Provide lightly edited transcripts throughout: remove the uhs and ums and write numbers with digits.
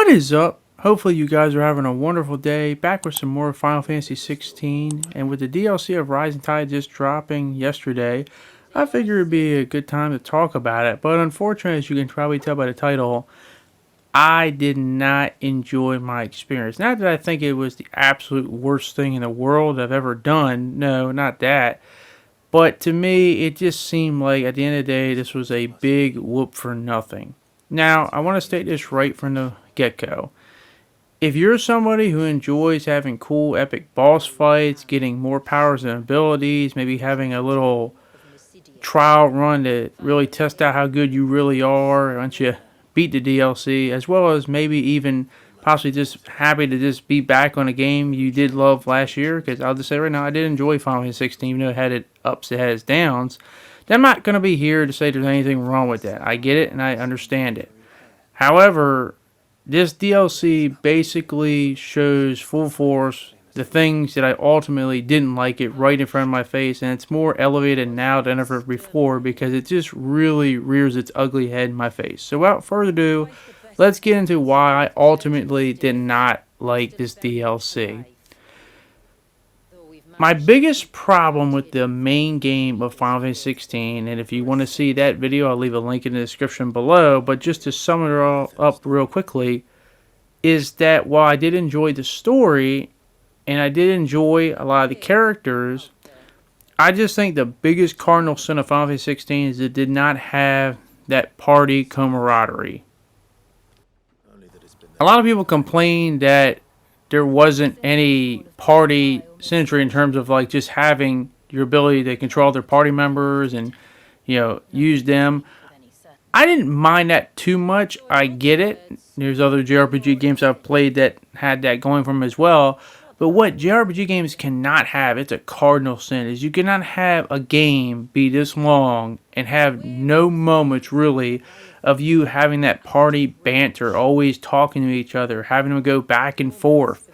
What is up? Hopefully you guys are having a wonderful day. Back with some more Final Fantasy 16, and with the DLC of RisingTide just dropping yesterday, I figured it'd be a good time to talk about it. But unfortunately, as you can probably tell by the title, I did not enjoy my experience. Not that I think it was the absolute worst thing in the world I've ever done. No, not that. But to me, it just seemed like at the end of the day, this was a big whoop for nothing. Now, I want to state this right from the get-go. If you're somebody who enjoys having cool, epic boss fights, getting more powers and abilities, maybe having a little trial run to really test out how good you really are once you beat the DLC, as well as maybe even possibly just happy to just be back on a game you did love last year, because I'll just say right now, I did enjoy Final Fantasy 16, even though it had its ups, it had its downs. I'm not going to be here to say there's anything wrong with that. I get it and I understand it. However, this DLC basically shows full force the things that I ultimately didn't like it right in front of my face, and it's more elevated now than ever before because it just really rears its ugly head in my face. So without further ado, let's get into why I ultimately did not like this DLC. My biggest problem with the main game of Final Fantasy 16, and if you want to see that video, I'll leave a link in the description below, but just to sum it all up real quickly, is that while I did enjoy the story, and I did enjoy a lot of the characters, I just think the biggest cardinal sin of Final Fantasy 16 is it did not have that party camaraderie. A lot of people complain that there wasn't any party synergy in terms of like just having your ability to control their party members and use them. I didn't mind that too much. I get it. There's other JRPG games I've played that had that going for them as well. But what JRPG games cannot have, it's a cardinal sin, is you cannot have a game be this long and have no moments really of you having that party banter, always talking to each other, having to go back and forth.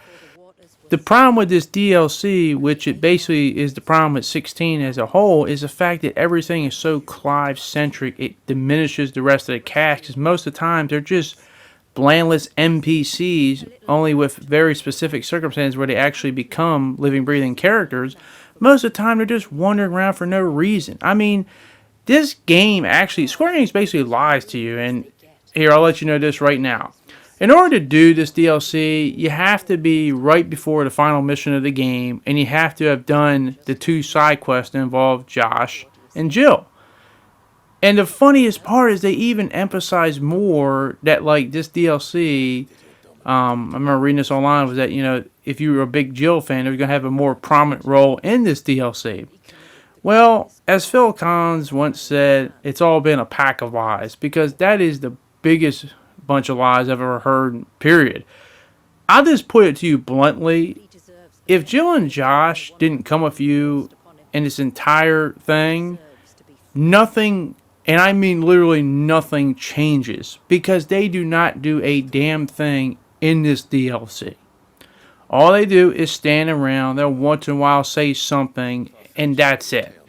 The problem with this DLC, which it basically is the problem with 16 as a whole, is the fact that everything is so Clive-centric, it diminishes the rest of the cast, because most of the time they're just blandless NPCs, only with very specific circumstances where they actually become living, breathing characters. Most of the time they're just wandering around for no reason. I mean, this game actually, Square Enix basically lies to you, and here, I'll let you know this right now. In order to do this DLC, you have to be right before the final mission of the game, and you have to have done the 2 side quests that involve Josh and Jill. And the funniest part is they even emphasize more that, like, this DLC, I remember reading this online, was that, if you were a big Jill fan, they're going to have a more prominent role in this DLC. Well, as Phil Collins once said, it's all been a pack of lies, because that is the biggest bunch of lies I've ever heard, period. I'll just put it to you bluntly. If Jill and Josh didn't come with you in this entire thing, nothing, and I mean literally nothing, changes, because they do not do a damn thing in this DLC. All they do is stand around, they'll once in a while say something, and that's it.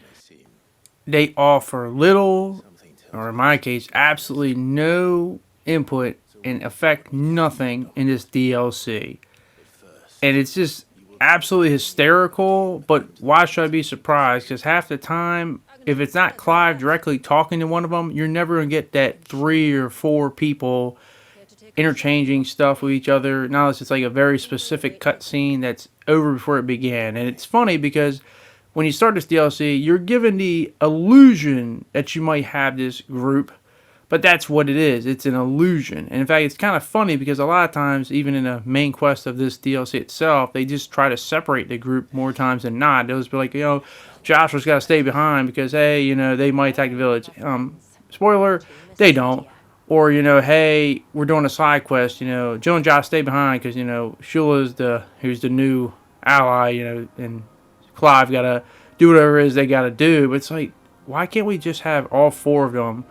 They offer little, or in my case, absolutely no input and affect nothing in this DLC. And it's just absolutely hysterical, but why should I be surprised? Because half the time, if it's not Clive directly talking to one of them, you're never going to get that 3 or 4 people interchanging stuff with each other. Now it's just like a very specific cutscene that's over before it began. And it's funny because when you start this DLC, you're given the illusion that you might have this group, but that's what it is. It's an illusion. And in fact, it's kind of funny because a lot of times, even in the main quest of this DLC itself, they just try to separate the group more times than not. They'll just be like, Joshua's got to stay behind because, hey, they might attack the village. Spoiler, they don't. Or, hey, we're doing a side quest, Jill and Josh stay behind because, Shula's who's the new ally, and Clive got to do whatever it is they got to do. But it's like, why can't we just have all 4 of them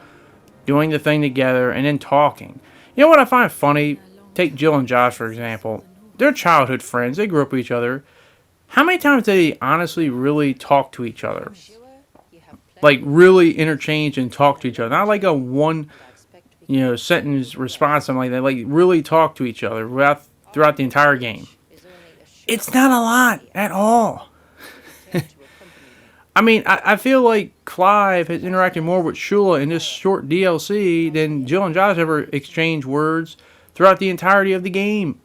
doing the thing together and then talking? You know what I find funny? Take Jill and Josh, for example. They're childhood friends. They grew up with each other. How many times do they honestly really talk to each other? Like, really interchange and talk to each other. Not like a one, sentence response, something like that. Like really talk to each other throughout the entire game. It's not a lot at all. I mean, I feel like Clive has interacted more with Shula in this short DLC than Jill and Josh ever exchanged words throughout the entirety of the game.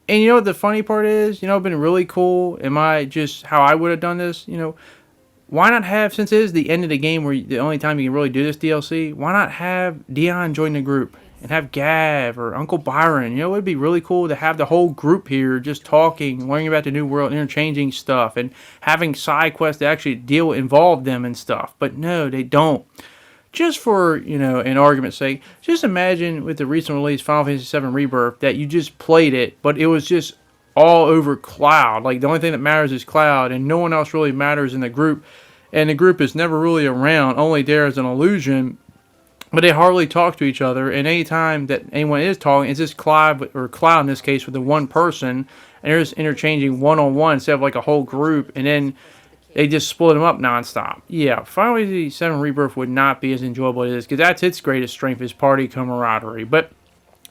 And you know what the funny part is? It'd been really cool. Am I just how I would have done this? Why not have, since it is the end of the game where the only time you can really do this DLC, why not have Dion join the group and have Gav or Uncle Byron? It would be really cool to have the whole group here just talking, learning about the new world, interchanging stuff, and having side quests that actually involve them and stuff. But no, they don't. Just for, an argument's sake, just imagine with the recent release Final Fantasy VII Rebirth that you just played it, but it was just all over Cloud. Like, the only thing that matters is Cloud, and no one else really matters in the group. And the group is never really around, only there as an illusion. But they hardly talk to each other, and anytime that anyone is talking, it's just Clive, or Cloud in this case, with the one person, and they're just interchanging one-on-one instead of like a whole group, and then they just split them up nonstop. Yeah, Final Fantasy VII Rebirth would not be as enjoyable as it is, because that's its greatest strength, is party camaraderie. But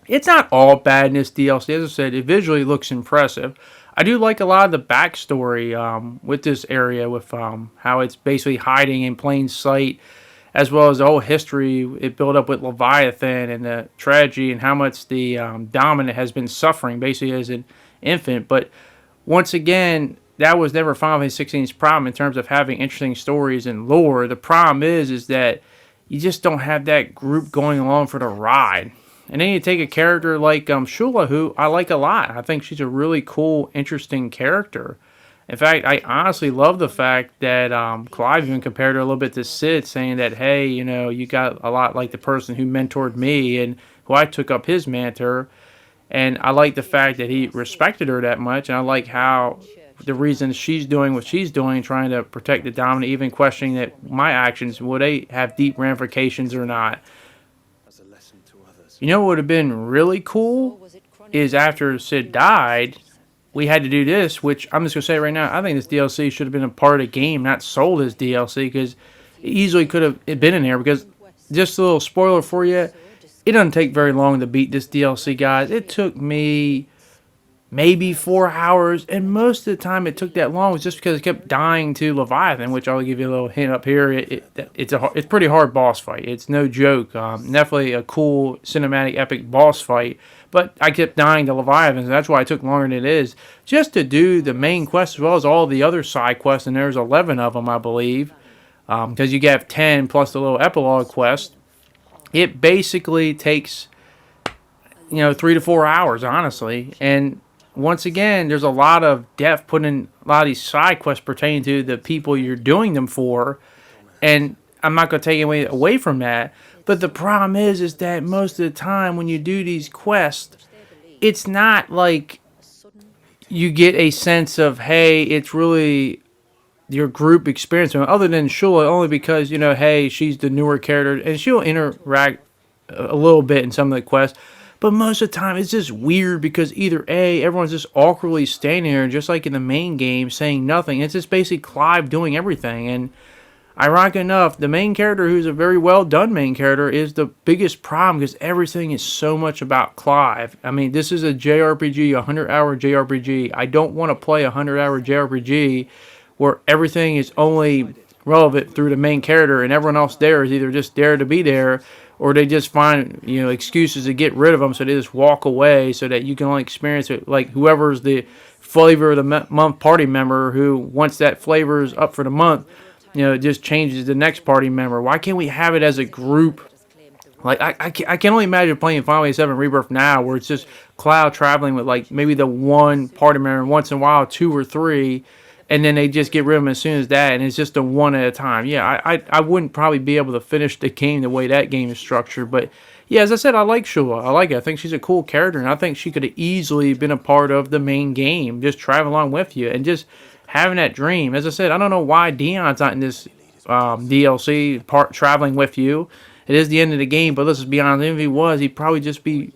it's not all bad in this DLC. As I said, it visually looks impressive. I do like a lot of the backstory with this area, with how it's basically hiding in plain sight, as well as the whole history it built up with Leviathan and the tragedy and how much the Dominant has been suffering basically as an infant. But once again, that was never Final Fantasy 16's problem in terms of having interesting stories and lore. The problem is that you just don't have that group going along for the ride. And then you take a character like Shula, who I like a lot. I think she's a really cool, interesting character. In fact, I honestly love the fact that Clive even compared her a little bit to Sid, saying that, hey, you got a lot like the person who mentored me and who I took up his mentor. And I like the fact that he respected her that much. And I like how the reason she's doing what she's doing, trying to protect the Dominant, even questioning that my actions, will they have deep ramifications or not. What would have been really cool is after Sid died, we had to do this, which I'm just going to say right now, I think this DLC should have been a part of the game, not sold as DLC, because it easily could have been in there, because just a little spoiler for you, it doesn't take very long to beat this DLC, guys. It took me maybe 4 hours, and most of the time it took that long was just because it kept dying to Leviathan, which I'll give you a little hint up here. It's a pretty hard boss fight. It's no joke. Definitely a cool cinematic epic boss fight, but I kept dying to Leviathan, so that's why it took longer than it is, just to do the main quest as well as all the other side quests, and there's 11 of them, I believe, because you get 10 plus the little epilogue quest. It basically takes 3 to 4 hours, honestly, and once again, there's a lot of depth put in a lot of these side quests pertaining to the people you're doing them for, and I'm not going to take away from that, but the problem is that most of the time when you do these quests, it's not like you get a sense of, hey, it's really your group experience, other than Shula, only because, hey, she's the newer character, and she'll interact a little bit in some of the quests. But most of the time, it's just weird because either A, everyone's just awkwardly standing there, just like in the main game, saying nothing. It's just basically Clive doing everything. And ironic enough, the main character, who's a very well done main character, is the biggest problem because everything is so much about Clive. I mean, this is a JRPG, a 100-hour JRPG. I don't want to play a 100-hour JRPG where everything is only relevant through the main character and everyone else there is either just there to be there, or they just find excuses to get rid of them, so they just walk away so that you can only experience it like whoever's the flavor of the month party member, who once that flavor is up for the month, it just changes the next party member. Why can't we have it as a group? Like I can only imagine playing Final Fantasy VII Rebirth now, where it's just Cloud traveling with like maybe the one party member, once in a while 2 or 3. And then they just get rid of them as soon as that, and it's just a one at a time. Yeah, I wouldn't probably be able to finish the game the way that game is structured. But, yeah, as I said, I like Shula. I like it. I think she's a cool character, and I think she could have easily been a part of the main game, just traveling along with you, and just having that dream. As I said, I don't know why Dion's not in this DLC part traveling with you. It is the end of the game, but let's just be honest, if he was, he'd probably just be,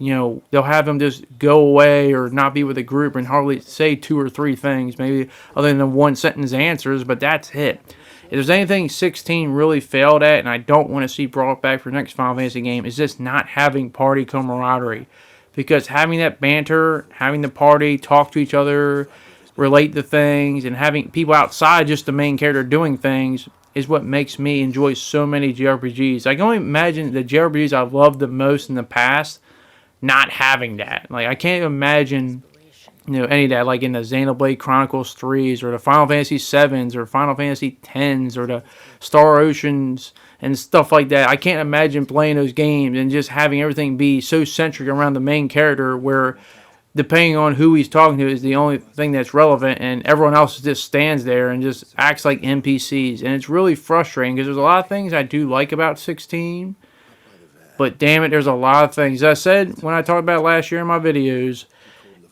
they'll have them just go away or not be with a group and hardly say 2 or 3 things, maybe other than one sentence answers, but that's it. If there's anything 16 really failed at, and I don't want to see brought back for the next Final Fantasy game, is just not having party camaraderie. Because having that banter, having the party, talk to each other, relate to things, and having people outside just the main character doing things is what makes me enjoy so many JRPGs. I can only imagine the JRPGs I've loved the most in the past not having that. Like, I can't imagine any of that, like in the Xenoblade Chronicles 3s or the Final Fantasy 7s or Final Fantasy 10s or the Star Oceans and stuff like that. I can't imagine playing those games and just having everything be so centric around the main character where depending on who he's talking to is the only thing that's relevant and everyone else just stands there and just acts like NPCs. And it's really frustrating because there's a lot of things I do like about 16, but damn it, there's a lot of things. As I said when I talked about it last year in my videos,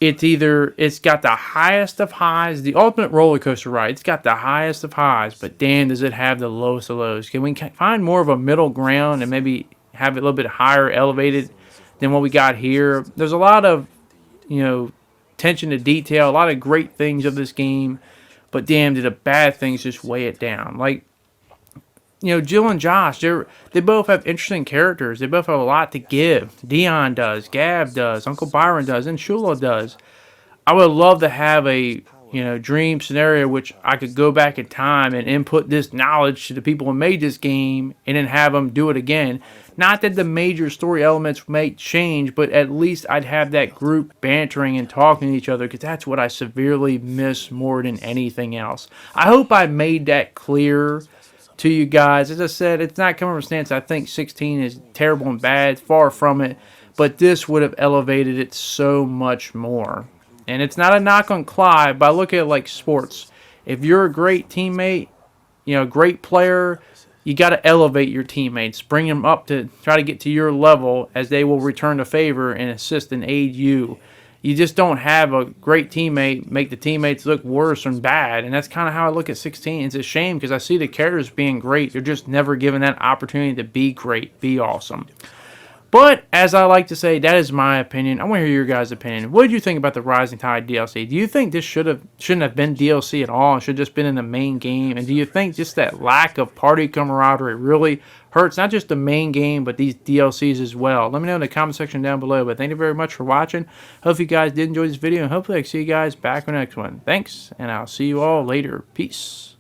it's got the highest of highs, the ultimate roller coaster ride. It's got the highest of highs, but damn, does it have the lowest of lows. Can we find more of a middle ground and maybe have it a little bit higher elevated than what we got here? There's a lot of, attention to detail, a lot of great things of this game, but damn, did the bad things just weigh it down. Like, Jill and Josh, they both have interesting characters. They both have a lot to give. Dion does, Gab does, Uncle Byron does, and Shula does. I would love to have a dream scenario which I could go back in time and input this knowledge to the people who made this game and then have them do it again. Not that the major story elements may change, but at least I'd have that group bantering and talking to each other because that's what I severely miss more than anything else. I hope I made that clear to you guys. As I said, it's not coming from a stance I think 16 is terrible and bad, far from it, but this would have elevated it so much more. And it's not a knock on Clive, but I look at it like sports. If you're a great teammate, great player, you got to elevate your teammates, bring them up to try to get to your level as they will return the favor and assist and aid you. You just don't have a great teammate make the teammates look worse and bad. And that's kind of how I look at 16. It's a shame because I see the characters being great. They're just never given that opportunity to be great, be awesome. But, as I like to say, that is my opinion. I want to hear your guys' opinion. What did you think about the RisingTide DLC? Do you think this shouldn't have been DLC at all and should have just been in the main game? And do you think just that lack of party camaraderie really hurts not just the main game, but these DLCs as well? Let me know in the comment section down below. But thank you very much for watching. Hope you guys did enjoy this video, and hopefully I can see you guys back on the next one. Thanks, and I'll see you all later. Peace.